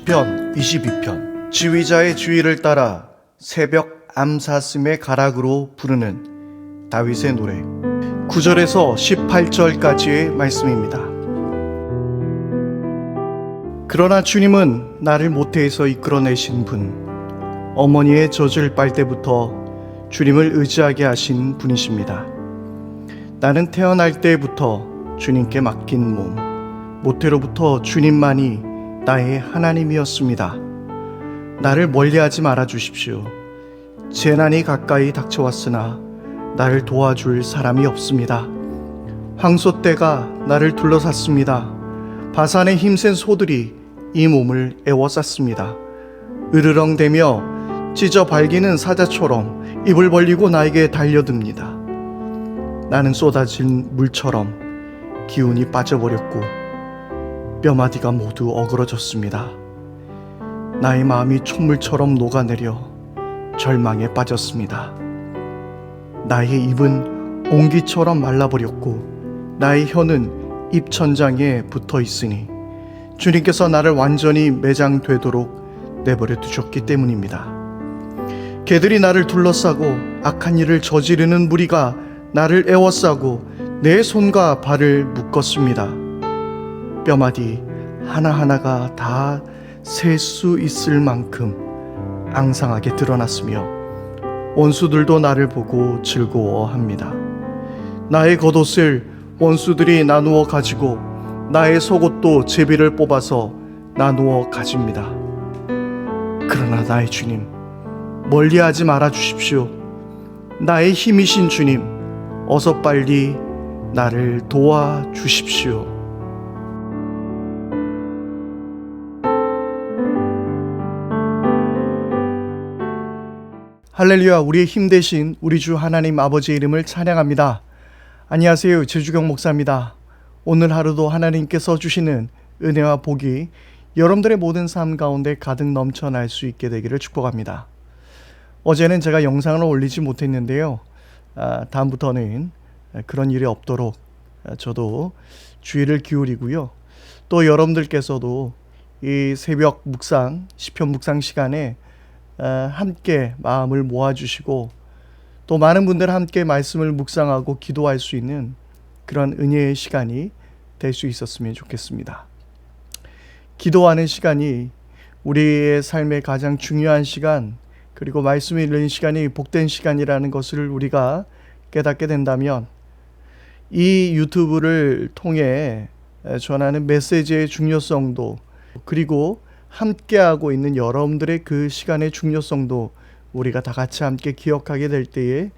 시편 22편. 지휘자의 주의를 따라 새벽 암사슴의 가락으로 부르는 다윗의 노래. 9절에서 18절까지의 말씀입니다. 그러나 주님은 나를 모태에서 이끌어내신 분, 어머니의 젖을 빨 때부터 주님을 의지하게 하신 분이십니다. 나는 태어날 때부터 주님께 맡긴 몸, 모태로부터 주님만이 나의 하나님이었습니다. 나를 멀리하지 말아 주십시오. 재난이 가까이 닥쳐왔으나 나를 도와줄 사람이 없습니다. 황소떼가 나를 둘러쌌습니다. 바산의 힘센 소들이 이 몸을 에워쌌습니다. 으르렁대며 찢어 발기는 사자처럼 입을 벌리고 나에게 달려듭니다. 나는 쏟아진 물처럼 기운이 빠져버렸고 뼈마디가 모두 어그러졌습니다. 나의 마음이 촛물처럼 녹아내려 절망에 빠졌습니다. 나의 입은 옹기처럼 말라버렸고 나의 혀는 입천장에 붙어 있으니 주님께서 나를 완전히 매장되도록 내버려 두셨기 때문입니다. 개들이 나를 둘러싸고 악한 일을 저지르는 무리가 나를 에워싸고 내 손과 발을 묶었습니다. 뼈마디 하나하나가 다 셀 수 있을 만큼 앙상하게 드러났으며 원수들도 나를 보고 즐거워합니다. 나의 겉옷을 원수들이 나누어 가지고 나의 속옷도 제비를 뽑아서 나누어 가집니다. 그러나 나의 주님, 멀리하지 말아 주십시오. 나의 힘이신 주님, 어서 빨리 나를 도와 주십시오. 할렐루야. 우리의 힘 되신 우리 주 하나님 아버지의 이름을 찬양합니다. 안녕하세요. 최주경 목사입니다. 오늘 하루도 하나님께서 주시는 은혜와 복이 여러분들의 모든 삶 가운데 가득 넘쳐날 수 있게 되기를 축복합니다. 어제는 제가 영상을 올리지 못했는데요. 다음부터는 그런 일이 없도록 저도 주의를 기울이고요. 또 여러분들께서도 이 새벽 묵상, 시편 묵상 시간에 함께 마음을 모아주시고 또 많은 분들 함께 말씀을 묵상하고 기도할 수 있는 그런 은혜의 시간이 될 수 있었으면 좋겠습니다. 기도하는 시간이 우리의 삶의 가장 중요한 시간, 그리고 말씀을 읽는 시간이 복된 시간이라는 것을 우리가 깨닫게 된다면 이 유튜브를 통해 전하는 메시지의 중요성도, 그리고 함께하고 있는 여러분들의 그 시간의 중요성도 우리가 다 같이 함께 기억하게 될 때에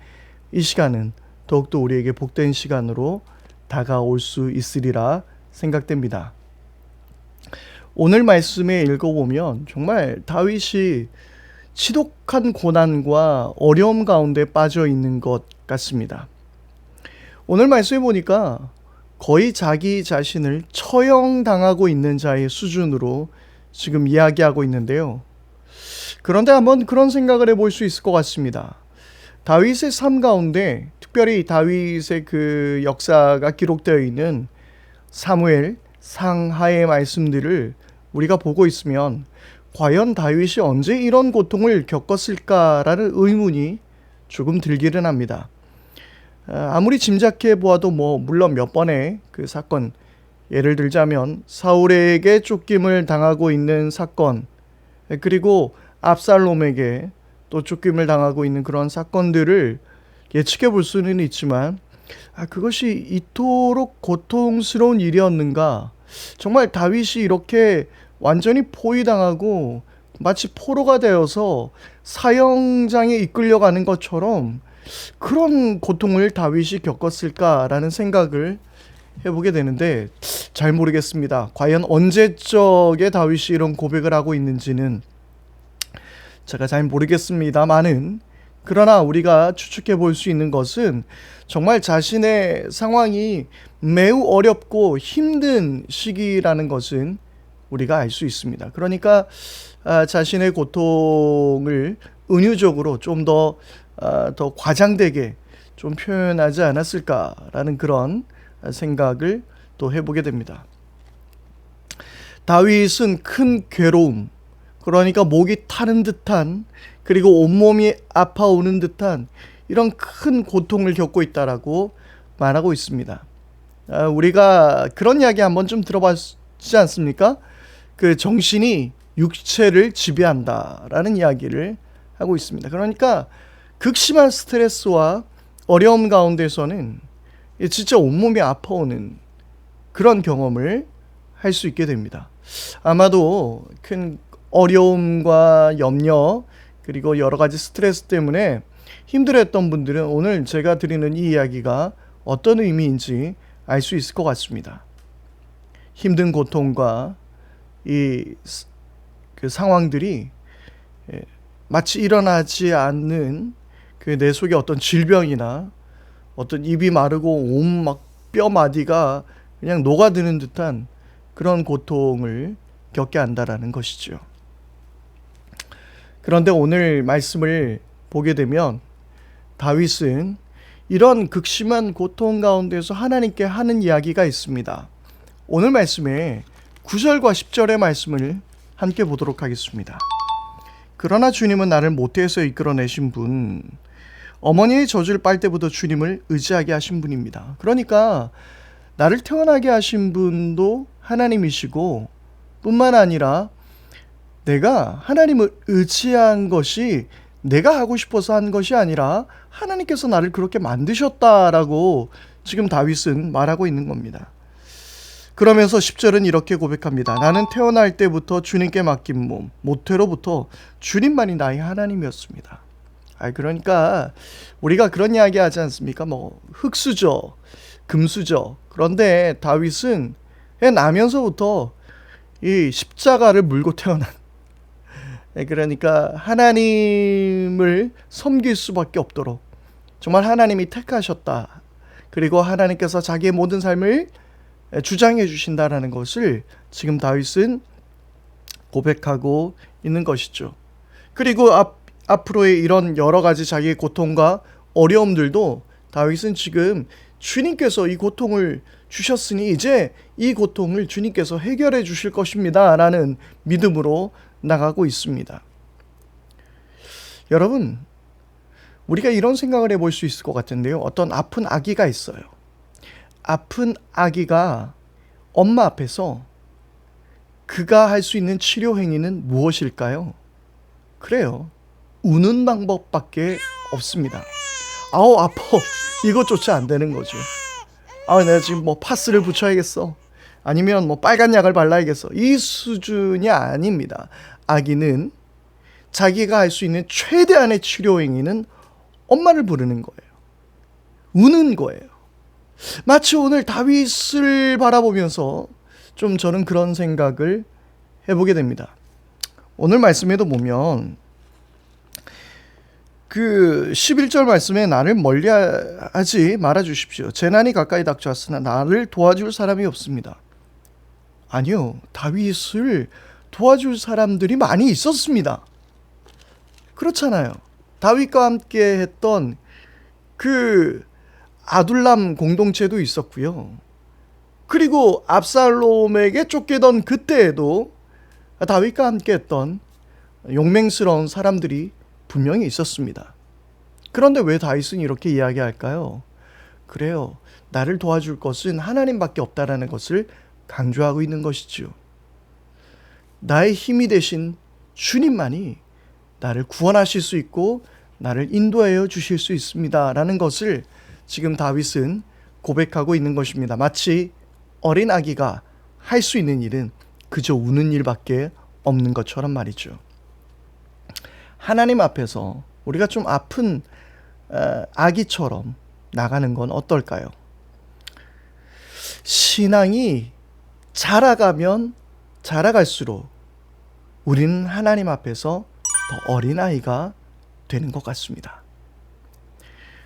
이 시간은 더욱더 우리에게 복된 시간으로 다가올 수 있으리라 생각됩니다. 오늘 말씀에 읽어보면 정말 다윗이 지독한 고난과 어려움 가운데 빠져 있는 것 같습니다. 오늘 말씀에 보니까 거의 자기 자신을 처형당하고 있는 자의 수준으로 지금 이야기하고 있는데요. 그런데 한번 그런 생각을 해볼 수 있을 것 같습니다. 다윗의 삶 가운데, 특별히 다윗의 그 역사가 기록되어 있는 사무엘 상하의 말씀들을 우리가 보고 있으면 과연 다윗이 언제 이런 고통을 겪었을까라는 의문이 조금 들기는 합니다. 아무리 짐작해 보아도 물론 몇 번의 그 사건, 예를 들자면 사울에게 쫓김을 당하고 있는 사건, 그리고 압살롬에게 또 쫓김을 당하고 있는 그런 사건들을 예측해 볼 수는 있지만 그것이 이토록 고통스러운 일이었는가? 정말 다윗이 이렇게 완전히 포위당하고 마치 포로가 되어서 사형장에 이끌려가는 것처럼 그런 고통을 다윗이 겪었을까라는 생각을 해보게 되는데 잘 모르겠습니다. 과연 언제적에 다윗이 이런 고백을 하고 있는지는 제가 잘 모르겠습니다만은, 그러나 우리가 추측해 볼 수 있는 것은 정말 자신의 상황이 매우 어렵고 힘든 시기라는 것은 우리가 알 수 있습니다. 그러니까 자신의 고통을 은유적으로 좀 더 과장되게 좀 표현하지 않았을까라는 그런 생각을 또 해보게 됩니다. 다윗은 큰 괴로움, 그러니까 목이 타는 듯한, 그리고 온몸이 아파오는 듯한 이런 큰 고통을 겪고 있다라고 말하고 있습니다. 우리가 그런 이야기 한번 좀 들어봤지 않습니까? 그 정신이 육체를 지배한다라는 이야기를 하고 있습니다. 그러니까 극심한 스트레스와 어려움 가운데서는 진짜 온몸이 아파오는 그런 경험을 할 수 있게 됩니다. 아마도 큰 어려움과 염려, 그리고 여러 가지 스트레스 때문에 힘들어했던 분들은 오늘 제가 드리는 이 이야기가 어떤 의미인지 알 수 있을 것 같습니다. 힘든 고통과 그 상황들이 마치 일어나지 않는 그 내 속에 어떤 질병이나 어떤 입이 마르고 온 막 뼈마디가 그냥 녹아드는 듯한 그런 고통을 겪게 한다라는 것이죠. 그런데 오늘 말씀을 보게 되면 다윗은 이런 극심한 고통 가운데서 하나님께 하는 이야기가 있습니다. 오늘 말씀에 9절과 10절의 말씀을 함께 보도록 하겠습니다. 그러나 주님은 나를 모태에서 이끌어내신 분, 어머니의 젖을 빨 때부터 주님을 의지하게 하신 분입니다. 그러니까 나를 태어나게 하신 분도 하나님이시고, 뿐만 아니라 내가 하나님을 의지한 것이 내가 하고 싶어서 한 것이 아니라 하나님께서 나를 그렇게 만드셨다라고 지금 다윗은 말하고 있는 겁니다. 그러면서 10절은 이렇게 고백합니다. 나는 태어날 때부터 주님께 맡긴 몸, 모태로부터 주님만이 나의 하나님이었습니다. 그러니까 우리가 그런 이야기 하지 않습니까? 흙수저, 금수저. 그런데 다윗은 나면서부터 이 십자가를 물고 태어난, 그러니까 하나님을 섬길 수밖에 없도록 정말 하나님이 택하셨다. 그리고 하나님께서 자기의 모든 삶을 주장해 주신다라는 것을 지금 다윗은 고백하고 있는 것이죠. 그리고 앞으로의 이런 여러 가지 자기의 고통과 어려움들도 다윗은 지금 주님께서 이 고통을 주셨으니 이제 이 고통을 주님께서 해결해 주실 것입니다 라는 믿음으로 나가고 있습니다. 여러분, 우리가 이런 생각을 해볼 수 있을 것 같은데요. 어떤 아픈 아기가 있어요. 아픈 아기가 엄마 앞에서 그가 할 수 있는 치료 행위는 무엇일까요? 그래요. 우는 방법밖에 없습니다. 아우 아파. 이것조차 안 되는 거죠. 내가 지금 파스를 붙여야겠어. 아니면 빨간 약을 발라야겠어. 이 수준이 아닙니다. 아기는 자기가 할 수 있는 최대한의 치료 행위는 엄마를 부르는 거예요. 우는 거예요. 마치 오늘 다윗을 바라보면서 좀 저는 그런 생각을 해보게 됩니다. 오늘 말씀에도 보면 그 11절 말씀에 나를 멀리하지 말아 주십시오. 재난이 가까이 닥쳐왔으나 나를 도와줄 사람이 없습니다. 아니요. 다윗을 도와줄 사람들이 많이 있었습니다. 그렇잖아요. 다윗과 함께 했던 그 아둘람 공동체도 있었고요. 그리고 압살롬에게 쫓기던 그때에도 다윗과 함께 했던 용맹스러운 사람들이 분명히 있었습니다. 그런데 왜 다윗은 이렇게 이야기할까요? 그래요. 나를 도와줄 것은 하나님밖에 없다라는 것을 강조하고 있는 것이지요. 나의 힘이 되신 주님만이 나를 구원하실 수 있고 나를 인도하여 주실 수 있습니다 라는 것을 지금 다윗은 고백하고 있는 것입니다. 마치 어린 아기가 할 수 있는 일은 그저 우는 일밖에 없는 것처럼 말이죠. 하나님 앞에서 우리가 좀 아픈 아기처럼 나가는 건 어떨까요? 신앙이 자라가면 자라갈수록 우리는 하나님 앞에서 더 어린아이가 되는 것 같습니다.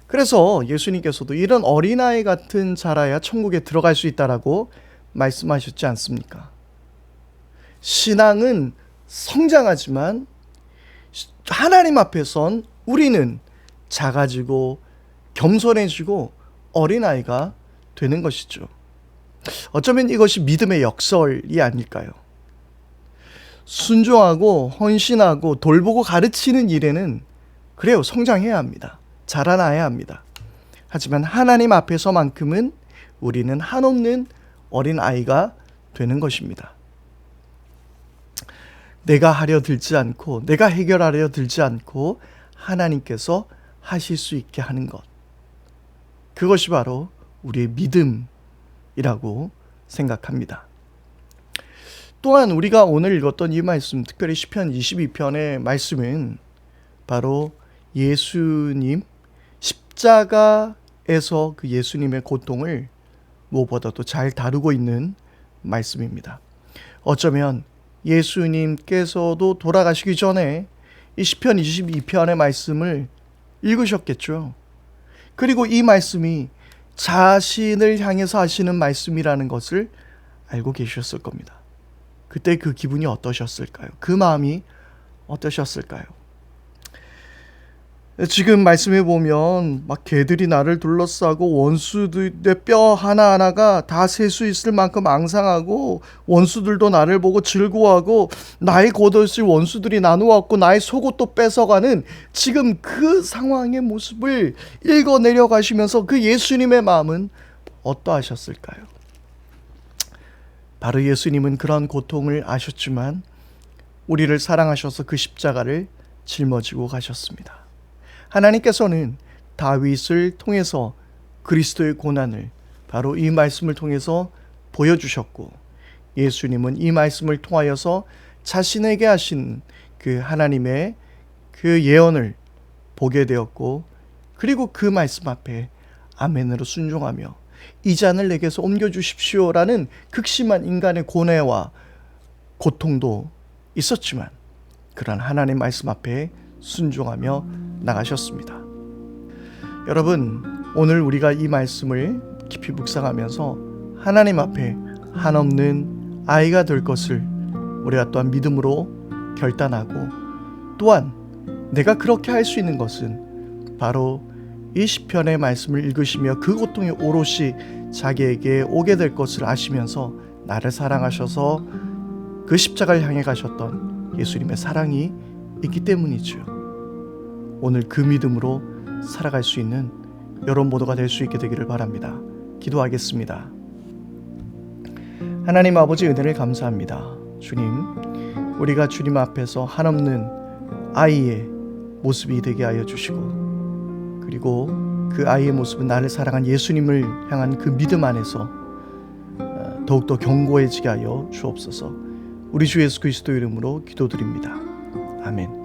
그래서 예수님께서도 이런 어린아이 같은 자라야 천국에 들어갈 수 있다라고 말씀하셨지 않습니까? 신앙은 성장하지만 하나님 앞에선 우리는 작아지고 겸손해지고 어린아이가 되는 것이죠. 어쩌면 이것이 믿음의 역설이 아닐까요? 순종하고 헌신하고 돌보고 가르치는 일에는 그래요, 성장해야 합니다. 자라나야 합니다. 하지만 하나님 앞에서만큼은 우리는 한없는 어린 아이가 되는 것입니다. 내가 하려 들지 않고, 내가 해결하려 들지 않고 하나님께서 하실 수 있게 하는 것, 그것이 바로 우리의 믿음이라고 생각합니다. 또한 우리가 오늘 읽었던 이 말씀, 특별히 시편 22편의 말씀은 바로 예수님, 십자가에서 그 예수님의 고통을 무엇보다도 잘 다루고 있는 말씀입니다. 어쩌면 예수님께서도 돌아가시기 전에 이 시편 22편의 말씀을 읽으셨겠죠. 그리고 이 말씀이 자신을 향해서 하시는 말씀이라는 것을 알고 계셨을 겁니다. 그때 그 기분이 어떠셨을까요? 그 마음이 어떠셨을까요? 지금 말씀해 보면 막 개들이 나를 둘러싸고 원수들의 뼈 하나하나가 다 셀 수 있을 만큼 앙상하고 원수들도 나를 보고 즐거워하고 나의 겉옷을 원수들이 나누었고 나의 속옷도 뺏어가는 지금 그 상황의 모습을 읽어내려 가시면서 그 예수님의 마음은 어떠하셨을까요? 바로 예수님은 그런 고통을 아셨지만 우리를 사랑하셔서 그 십자가를 짊어지고 가셨습니다. 하나님께서는 다윗을 통해서 그리스도의 고난을 바로 이 말씀을 통해서 보여주셨고, 예수님은 이 말씀을 통하여서 자신에게 하신 그 하나님의 그 예언을 보게 되었고, 그리고 그 말씀 앞에 아멘으로 순종하며 이 잔을 내게서 옮겨주십시오라는 극심한 인간의 고뇌와 고통도 있었지만 그런 하나님 말씀 앞에 순종하며 나가셨습니다. 여러분, 오늘 우리가 이 말씀을 깊이 묵상하면서 하나님 앞에 한없는 아이가 될 것을 우리가 또한 믿음으로 결단하고, 또한 내가 그렇게 할 수 있는 것은 바로 이 시편의 말씀을 읽으시며 그 고통이 오롯이 자기에게 오게 될 것을 아시면서 나를 사랑하셔서 그 십자가를 향해 가셨던 예수님의 사랑이 있기 때문이죠. 오늘 그 믿음으로 살아갈 수 있는 여러분 모두가 될 수 있게 되기를 바랍니다. 기도하겠습니다. 하나님 아버지, 은혜를 감사합니다. 주님, 우리가 주님 앞에서 한없는 아이의 모습이 되게 하여 주시고, 그리고 그 아이의 모습은 나를 사랑한 예수님을 향한 그 믿음 안에서 더욱더 견고해지게 하여 주옵소서. 우리 주 예수 그리스도 이름으로 기도드립니다. 아멘.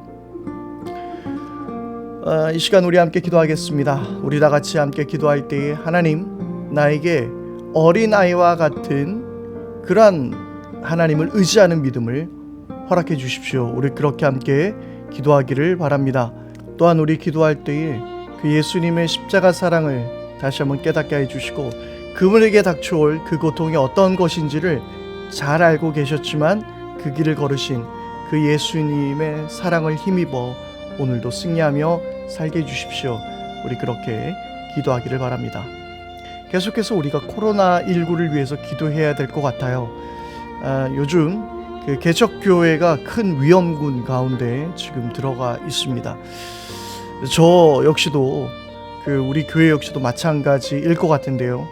이 시간 우리 함께 기도하겠습니다. 우리 다 같이 함께 기도할 때에 하나님, 나에게 어린아이와 같은 그러한 하나님을 의지하는 믿음을 허락해 주십시오. 우리 그렇게 함께 기도하기를 바랍니다. 또한 우리 기도할 때에 그 예수님의 십자가 사랑을 다시 한번 깨닫게 해주시고, 그분에게 닥쳐올 그 고통이 어떤 것인지를 잘 알고 계셨지만 그 길을 걸으신 그 예수님의 사랑을 힘입어 오늘도 승리하며 살게 해주십시오. 우리 그렇게 기도하기를 바랍니다. 계속해서 우리가 코로나19를 위해서 기도해야 될 것 같아요. 요즘 그 개척교회가 큰 위험군 가운데 지금 들어가 있습니다. 저 역시도 우리 교회 역시도 마찬가지일 것 같은데요.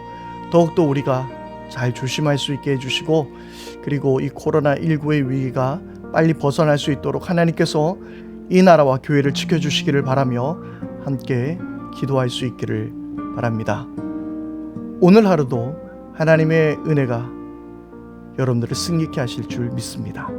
더욱더 우리가 잘 조심할 수 있게 해주시고, 그리고 이 코로나19의 위기가 빨리 벗어날 수 있도록 하나님께서 이 나라와 교회를 지켜주시기를 바라며 함께 기도할 수 있기를 바랍니다. 오늘 하루도 하나님의 은혜가 여러분들을 승리케 하실 줄 믿습니다.